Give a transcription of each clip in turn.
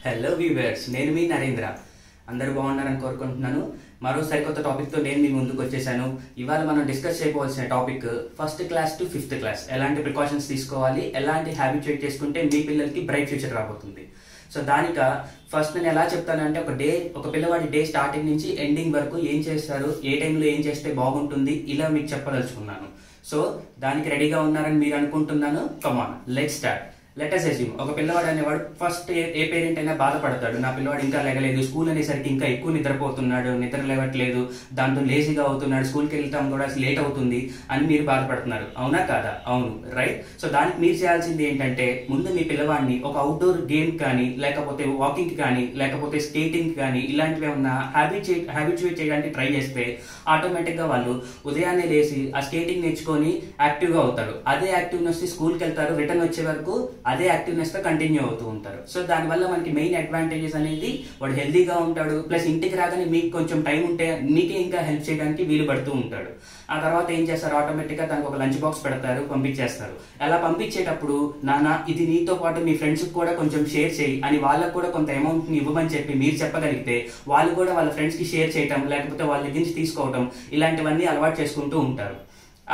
Hello viewers, నేను మీ నరేంద్ర. అందరూ బాగున్నారని కోరుకుంటున్నాను. మరో సరికొత్త టాపిక్తో నేను మీ ముందుకు వచ్చేసాను. ఇవాళ మనం డిస్కస్ చేయవలసిన topic first class to fifth class. ఎలాంటి ప్రికాషన్స్ తీసుకోవాలి, ఎలాంటి హ్యాబిచుయేట్ చేసుకుంటే మీ పిల్లలకి బ్రైట్ ఫ్యూచర్ రాబోతుంది. సో దానిక ఫస్ట్ నేను ఎలా చెప్తానంటే, ఒక పిల్లవాడి డే స్టార్టింగ్ నుంచి ఎండింగ్ వరకు ఏం చేస్తారు, ఏ టైంలో ఏం చేస్తే బాగుంటుంది, ఇలా మీకు చెప్పదలుచుకున్నాను. సో దానికి రెడీగా ఉన్నారని మీరు అనుకుంటున్నాను. Come on, let's start. Let us assume ఒక పిల్లవాడు అనేవాడు ఫస్ట్ ఏ పేరెంట్ అయినా బాధపడతాడు. నా పిల్లవాడు ఇంకా లేగలేదు, స్కూల్ అనేసరికి ఇంకా ఎక్కువ నిద్రపోతున్నాడు, నిద్ర లేవట్లేదు, దాంతో లేజీగా అవుతున్నాడు, స్కూల్కి వెళ్తాం కూడా లేట్ అవుతుంది అని మీరు బాధపడుతున్నారు. అవునా కాదా? అవును, రైట్. సో దానికి మీరు చేయాల్సింది ఏంటంటే, ముందు మీ పిల్లవాడిని ఒక అవుట్డోర్ గేమ్ కానీ, లేకపోతే వాకింగ్ కానీ, లేకపోతే స్కేటింగ్ కానీ, ఇలాంటివి ఏమన్నా హ్యాబిచుయేట్ చేయడానికి ట్రై చేస్తే ఆటోమేటిక్గా వాళ్ళు ఉదయాన్నే లేచి ఆ స్కేటింగ్ నేర్చుకొని యాక్టివ్గా అవుతారు. అదే యాక్టివ్నెస్ స్కూల్కి వెళ్తారు, రిటర్న్ వచ్చే వరకు అదే యాక్టివ్నెస్ తో కంటిన్యూ అవుతూ ఉంటారు. సో దానివల్ల మనకి మెయిన్ అడ్వాంటేజెస్ అనేది, వాడు హెల్దీగా ఉంటాడు, ప్లస్ ఇంటికి రాగానే మీకు కొంచెం టైం ఉంటే మీకే ఇంకా హెల్ప్ చేయడానికి వీలు పడుతూ ఉంటాడు. ఆ తర్వాత ఏం చేస్తారు, ఆటోమేటిక్గా దానికి ఒక లంచ్ బాక్స్ పెడతారు, పంపించేస్తారు. అలా పంపించేటప్పుడు, నాన్న ఇది నీతో పాటు మీ ఫ్రెండ్స్కి కూడా కొంచెం షేర్ చేయి అని వాళ్ళకు కూడా కొంత అమౌంట్ని ఇవ్వమని చెప్పి మీరు చెప్పగలిగితే, వాళ్ళు కూడా వాళ్ళ ఫ్రెండ్స్కి షేర్ చేయటం, లేకపోతే వాళ్ళ దగ్గర నుంచి తీసుకోవటం, ఇలాంటివన్నీ అలవాటు చేసుకుంటూ ఉంటారు.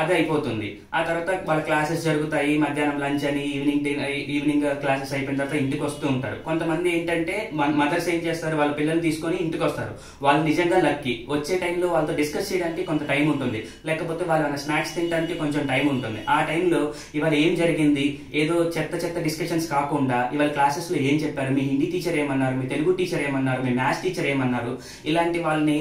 అదే అయిపోతుంది. ఆ తర్వాత వాళ్ళ క్లాసెస్ జరుగుతాయి, మధ్యాహ్నం లంచ్ అని, ఈవినింగ్ క్లాసెస్ అయిపోయిన తర్వాత ఇంటికి వస్తూ ఉంటారు. కొంతమంది ఏంటంటే మదర్స్ ఏం చేస్తారు, వాళ్ళ పిల్లల్ని తీసుకొని ఇంటికి వస్తారు. వాళ్ళు నిజంగా లక్కీ, వచ్చే టైంలో వాళ్ళతో డిస్కస్ చేయడానికి కొంత టైం ఉంటుంది, లేకపోతే వాళ్ళ స్నాక్స్ తినడానికి కొంచెం టైం ఉంటుంది. ఆ టైంలో ఇవాళ ఏం జరిగింది, ఏదో చెత్త డిస్కషన్స్ కాకుండా ఇవాళ క్లాసెస్ లో ఏం చెప్పారు, మీ హిందీ టీచర్ ఏమన్నారు, మీ తెలుగు టీచర్ ఏమన్నారు, మీ మ్యాథ్స్ టీచర్ ఏమన్నారు, ఇలాంటి వాళ్ళని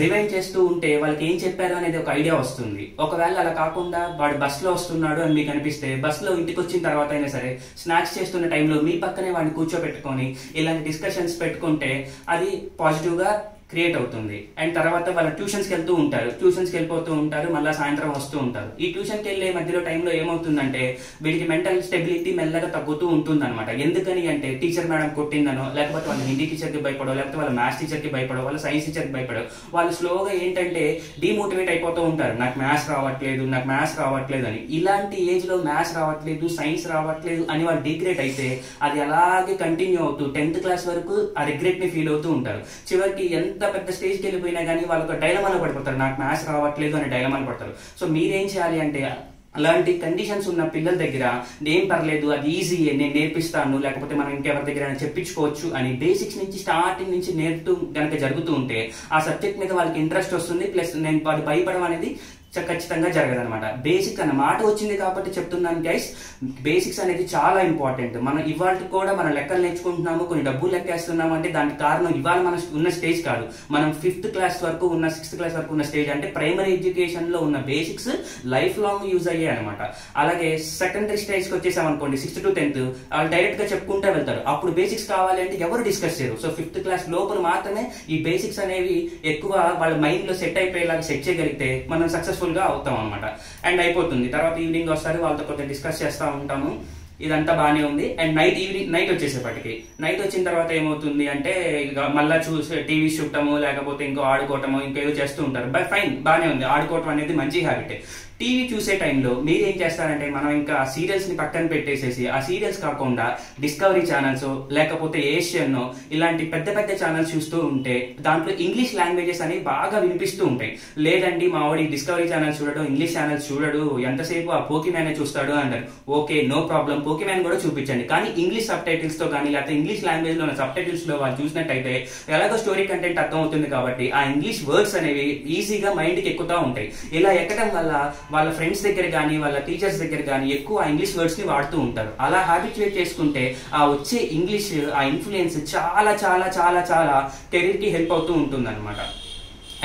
రివైండ్ చేస్తూ ఉంటే వాళ్ళకి ఏం చెప్పారు అనేది ఒక ఐడియా వస్తుంది. ఒకవేళ అలా కాకుండా వాడు బస్సులో వస్తున్నాడు అని మీకు అనిపిస్తే, బస్సులో ఇంటికి వచ్చిన తర్వాత అయినా సరే స్నాక్స్ చేస్తున్న టైంలో మీ పక్కనే వాడిని కూర్చోబెట్టుకొని ఇలాంటి డిస్కషన్స్ పెట్టుకుంటే అది పాజిటివ్గా క్రియేట్ అవుతుంది. అండ్ తర్వాత వాళ్ళ ట్యూషన్స్కి వెళ్తూ ఉంటారు, ట్యూషన్స్కి వెళ్ళిపోతూ ఉంటారు, మళ్ళీ సాయంత్రం వస్తూ ఉంటారు. ఈ ట్యూషన్కి వెళ్ళే మధ్యలో టైంలో ఏమవుతుందంటే, వీడికి మెంటల్ స్టెబిలిటీ మెల్లగా తగ్గుతూ ఉంటుంది అనమాట. ఎందుకని అంటే, టీచర్ మేడం కొట్టిందనో, లేకపోతే వాళ్ళ హిందీ టీచర్కి భయపడో, లేకపోతే వాళ్ళ మ్యాథ్స్ టీచర్కి భయపడో, వాళ్ళ సైన్స్ టీచర్కి భయపడో, వాళ్ళు స్లోగా ఏంటంటే డిమోటివేట్ అయిపోతూ ఉంటారు. నాకు మ్యాథ్స్ రావట్లేదు అని. ఇలాంటి ఏజ్ లో మ్యాథ్స్ రావట్లేదు, సైన్స్ రావట్లేదు అని వాళ్ళు డిగ్రేడ్ అయితే, అది అలాగే కంటిన్యూ అవుతూ 10th క్లాస్ వరకు ఆ రిగ్రెట్ ని ఫీల్ అవుతూ ఉంటారు. చివరికి ఎంత పెద్ద స్టేజ్కి వెళ్ళిపోయినా కానీ వాళ్ళకి డైలమాలో పడిపోతారు, నాకు మ్యాథ్స్ రావట్లేదు అని డైలమాలో పడతారు. సో మీరేం చేయాలి అంటే, అలాంటి కండిషన్స్ ఉన్న పిల్లల దగ్గర ఏం పర్లేదు, అది ఈజీ, నేను నేర్పిస్తాను, లేకపోతే మనం ఇంకెవరి దగ్గర చెప్పించుకోవచ్చు అని బేసిక్స్ నుంచి స్టార్టింగ్ నుంచి నేర్పుతూ కనుక జరుగుతూ ఉంటే ఆ సబ్జెక్ట్ మీద వాళ్ళకి ఇంట్రెస్ట్ వస్తుంది. ప్లస్ నేను వాడు భయపడడం అనేది ఖచ్చితంగా జరగదు అనమాట. బేసిక్ అన్న మాట వచ్చింది కాబట్టి చెప్తున్నాను గైస్, బేసిక్స్ అనేది చాలా ఇంపార్టెంట్. మనం ఇవాళ కూడా మనం లెక్కలు నేర్చుకుంటున్నాము, కొన్ని డబ్బులు లెక్కేస్తున్నాము అంటే దానికి కారణం ఇవాళ మనం ఉన్న స్టేజ్ కాదు, మనం 5th క్లాస్ వరకు ఉన్న 6th క్లాస్ వరకు ఉన్న స్టేజ్. అంటే ప్రైమరీ ఎడ్యుకేషన్ లో ఉన్న బేసిక్స్ లైఫ్ లాంగ్ యూజ్ అయ్యాయి అనమాట. అలాగే సెకండరీ స్టేజ్కి వచ్చేసాం అనుకోండి, 6th to 10th వాళ్ళు డైరెక్ట్ గా చెప్పుకుంటూ వెళ్తారు. అప్పుడు బేసిక్స్ కావాలి అంటే ఎవరు డిస్కస్ చేయరు. సో 5th క్లాస్ లోపల మాత్రమే ఈ బేసిక్స్ అనేవి ఎక్కువ వాళ్ళ మైండ్ లో సెట్ అయిపోయేలాగా సెట్ చేయగలిగితే మనం సక్సెస్ఫుల్ గా అవుతాం అనమాట. అండ్ అయిపోతుంది. తర్వాత ఈవినింగ్ వస్తారు, వాళ్ళతో కొంచెం డిస్కస్ చేస్తూ ఉంటాము, ఇదంతా బాగానే ఉంది. అండ్ నైట్ వచ్చేసేపటికి, నైట్ వచ్చిన తర్వాత ఏమవుతుంది అంటే, ఇక మళ్ళీ టీవీ చూడటము, లేకపోతే ఇంకో ఆడుకోవటము, ఇంకేదో చేస్తూ ఉంటారు. బట్ ఫైన్, బాగానే ఉంది, ఆడుకోవటం అనేది మంచి హ్యాబిటే. టీవీ చూసే టైంలో మీరు ఏం చేస్తారంటే, మనం ఇంకా సీరియల్స్ ని పక్కన పెట్టేసేసి, ఆ సీరియల్స్ కాకుండా డిస్కవరీ ఛానల్స్, లేకపోతే ఏషియన్, ఇలాంటి పెద్ద ఛానల్స్ చూస్తూ ఉంటే దాంట్లో ఇంగ్లీష్ లాంగ్వేజెస్ అనేవి బాగా వినిపిస్తూ ఉంటాయి. లేదండి మా వాడి డిస్కవరీ ఛానల్స్ చూడడు, ఇంగ్లీష్ ఛానల్స్ చూడడు, ఎంతసేపు ఆ పోకీమ్యానే చూస్తాడు అంటారు. ఓకే, నో ప్రాబ్లం, పోకీమ్యాన్ కూడా చూపించండి, కానీ ఇంగ్లీష్ సబ్ టైటిల్స్ తో కానీ, లేకపోతే ఇంగ్లీష్ లాంగ్వేజ్ లో ఉన్న సబ్ టైటిల్స్ లో వాళ్ళు చూసినట్టయితే ఎలాగో స్టోరీ కంటెంట్ అర్థం అవుతుంది కాబట్టి ఆ ఇంగ్లీష్ వర్డ్స్ అనేవి ఈజీగా మైండ్ కి ఎక్కుతూ ఉంటాయి. ఇలా ఎక్కడం వల్ల వాళ్ళ ఫ్రెండ్స్ దగ్గర కానీ, వాళ్ళ టీచర్స్ దగ్గర కానీ ఎక్కువ ఆ ఇంగ్లీష్ వర్డ్స్ ని వాడుతూ ఉంటారు. అలా హ్యాబిచుయేట్ చేసుకుంటే ఆ వచ్చే ఇంగ్లీష్, ఆ ఇన్ఫ్లుయెన్స్ చాలా చాలా చాలా చాలా కెరీర్ కి హెల్ప్ అవుతూ ఉంటుంది అనమాట.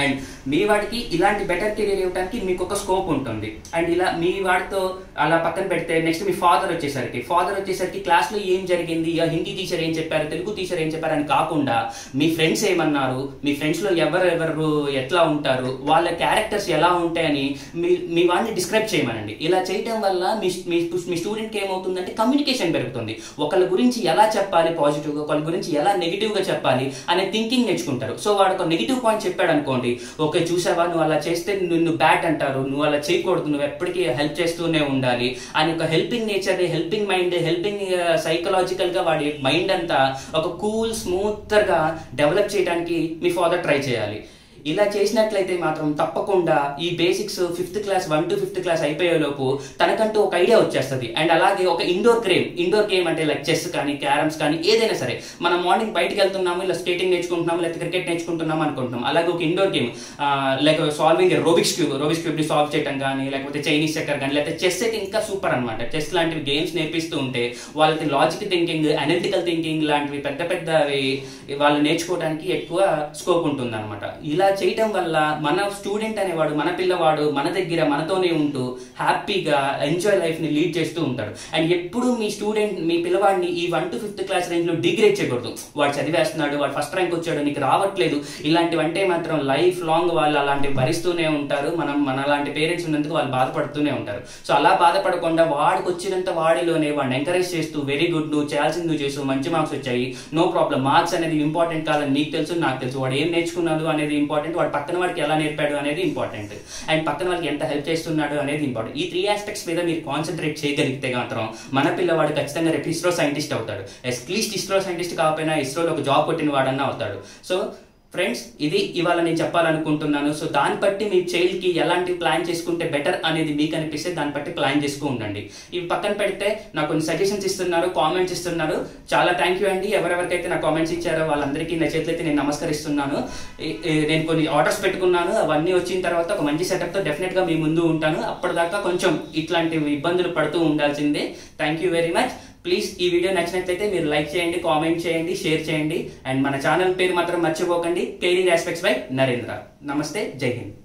అండ్ మీ వాడికి ఇలాంటి బెటర్ కెరీర్ ఇవ్వడానికి మీకు ఒక స్కోప్ ఉంటుంది. అండ్ ఇలా మీ వాడితో అలా పక్కన పెడితే, నెక్స్ట్ మీ ఫాదర్ వచ్చేసరికి క్లాస్ లో ఏం జరిగింది, హిందీ టీచర్ ఏం చెప్పారు, తెలుగు టీచర్ ఏం చెప్పారు అని కాకుండా, మీ ఫ్రెండ్స్ ఏమన్నారు, మీ ఫ్రెండ్స్ లో ఎవరెవరు ఎట్లా ఉంటారు, వాళ్ళ క్యారెక్టర్స్ ఎలా ఉంటాయని మీ వాడిని డిస్క్రైబ్ చేయమనండి. ఇలా చేయడం వల్ల మీ స్టూడెంట్కి ఏమవుతుందంటే కమ్యూనికేషన్ పెరుగుతుంది. ఒకళ్ళ గురించి ఎలా చెప్పాలి పాజిటివ్ గా, ఒకళ్ళ గురించి ఎలా నెగిటివ్ గా చెప్పాలి అనే థింకింగ్ నేర్చుకుంటారు. సో వాడు ఒక నెగిటివ్ పాయింట్ చెప్పాడు అనుకోండి, ఉండి, ఓకే చూసావా నువ్వు అలా చేస్తే నిన్ను బ్యాడ్ అంటారు, నువ్వు అలా చేయకూడదు, నువ్వు ఎప్పటికీ హెల్ప్ చేస్తూనే ఉండాలి అని ఒక helping nature, helping mind, helping psychological గా వాడి మైండ్ అంతా ఒక కూల్ స్మూత్ గా డెవలప్ చేయడానికి మీ ఫాదర్ ట్రై చేయాలి. ఇలా చేసినట్లయితే మాత్రం తప్పకుండా ఈ basics 5th class 1 to 5th class అయిపోయేలోపు తనకంటూ ఒక ఐడియా వచ్చేస్తుంది. అండ్ అలాగే ఒక ఇండోర్ గేమ్ అంటే లైక్ చెస్ కానీ క్యారమ్స్ కానీ ఏదైనా సరే, మనం మార్నింగ్ బయటకు వెళ్తున్నాము, ఇలా స్కేటింగ్ నేర్చుకుంటున్నాము, లేకపోతే క్రికెట్ నేర్చుకుంటున్నాము అనుకుంటున్నాం, అలాగే ఒక indoor game like solving Rubik's cube ని సాల్వ్ చేయడం కానీ, లేకపోతే చైనీస్ చెక్కర్ కానీ, లేకపోతే చెస్ అయితే ఇంకా సూపర్ అనమాట. చెస్ లాంటివి గేమ్స్ నేర్పిస్తూ ఉంటే వాళ్ళకి లాజిక్ థింకింగ్, అనలిటికల్ థింకింగ్ లాంటివి పెద్దవి వాళ్ళు నేర్చుకోవడానికి ఎక్కువ స్కోప్ ఉంటుంది అనమాట. ఇలా చేయటం వల్ల మన స్టూడెంట్ అనేవాడు, మన పిల్లవాడు మన దగ్గర మనతోనే ఉంటూ హ్యాపీగా ఎంజాయ్ లైఫ్ ని లీడ్ చేస్తూ ఉంటాడు. అండ్ ఎప్పుడు మీ పిల్లవాడిని ఈ 1 to 5th క్లాస్ రేంజ్ లో డిగ్రేడ్ చేయకూడదు. వాడు చదివేస్తున్నాడు, వాడు ఫస్ట్ ర్యాంక్ వచ్చాడు, నీకు రావట్లేదు, ఇలాంటివంటే మాత్రం లైఫ్ లాంగ్ వాళ్ళు అలాంటివి భరిస్తూనే ఉంటారు. మన అలాంటి పేరెంట్స్ ఉన్నందుకు వాళ్ళు బాధపడుతూనే ఉంటారు. సో అలా బాధపడకుండా వాడికి వచ్చినంత వాడిలోనే వాడిని ఎంకరేజ్ చేస్తూ, వెరీ గుడ్, నువ్వు చేయాల్సింది నువ్వు చేసు, మంచి మార్క్స్ వచ్చాయి, నో ప్రాబ్లం, మార్క్స్ అనేది ఇంపార్టెంట్ కాదని నీకు తెలుసు, నాకు తెలుసు, వాడు ఏం నేర్చుకున్నాడు అనేది ఇంపార్టెంట్, వాడు పక్కన వాడికి ఎలా నేర్పాడు అనేది ఇంపార్టెంట్, అండ్ పక్కన వాళ్ళకి ఎంత హెల్ప్ చేస్తున్నాడు అనేది ఇంపార్టెంట్. ఈ 3 ఆస్పెక్ట్స్ మీద మీరు కాన్సన్ట్రేట్ చేయగలిగితే మాత్రం మన పిల్లవాడు ఖచ్చితంగా రేపు ఇస్రో సైంటిస్ట్ అవుతాడు. అట్లీస్ట్ ఇస్రో సైంటిస్ట్ కాకపోయినా ఇస్రోలో ఒక జాబ్ కొట్టిన వాడన్నా అవుతాడు. సో ఫ్రెండ్స్, ఇది ఇవాళ నేను చెప్పాలనుకుంటున్నాను. సో దాన్ని బట్టి మీ చైల్డ్ కి ఎలాంటి ప్లాన్ చేసుకుంటే బెటర్ అనేది మీకు అనిపిస్తే దాన్ని బట్టి ప్లాన్ చేసుకు ఉండండి. ఇవి పక్కన పెడితే నాకు కొన్ని సజెషన్స్ ఇస్తున్నారు, కామెంట్స్ ఇస్తున్నారు, చాలా థ్యాంక్ యూ అండి. ఎవరెవరికైతే నా కామెంట్స్ ఇచ్చారో వాళ్ళందరికీ నా చేతులైతే నేను నమస్కరిస్తున్నాను. నేను కొన్ని ఆర్డర్స్ పెట్టుకున్నాను, అవన్నీ వచ్చిన తర్వాత ఒక మంచి సెటప్ తో డెఫినెట్ గా మీ ముందు ఉంటాను. అప్పటిదాకా కొంచెం ఇట్లాంటి ఇబ్బందులు పడుతూ ఉండాల్సిందే. Thank you very much. Please ఈ వీడియో నచ్చినట్లయితే మీరు లైక్ చేయండి, కామెంట్ చేయండి, షేర్ చేయండి. అండ్ మన ఛానల్ పేరు మాత్రం మర్చిపోకండి, కెరీర్ ఆస్పెక్ట్స్ బై నరేంద్ర. నమస్తే, జై హింద్.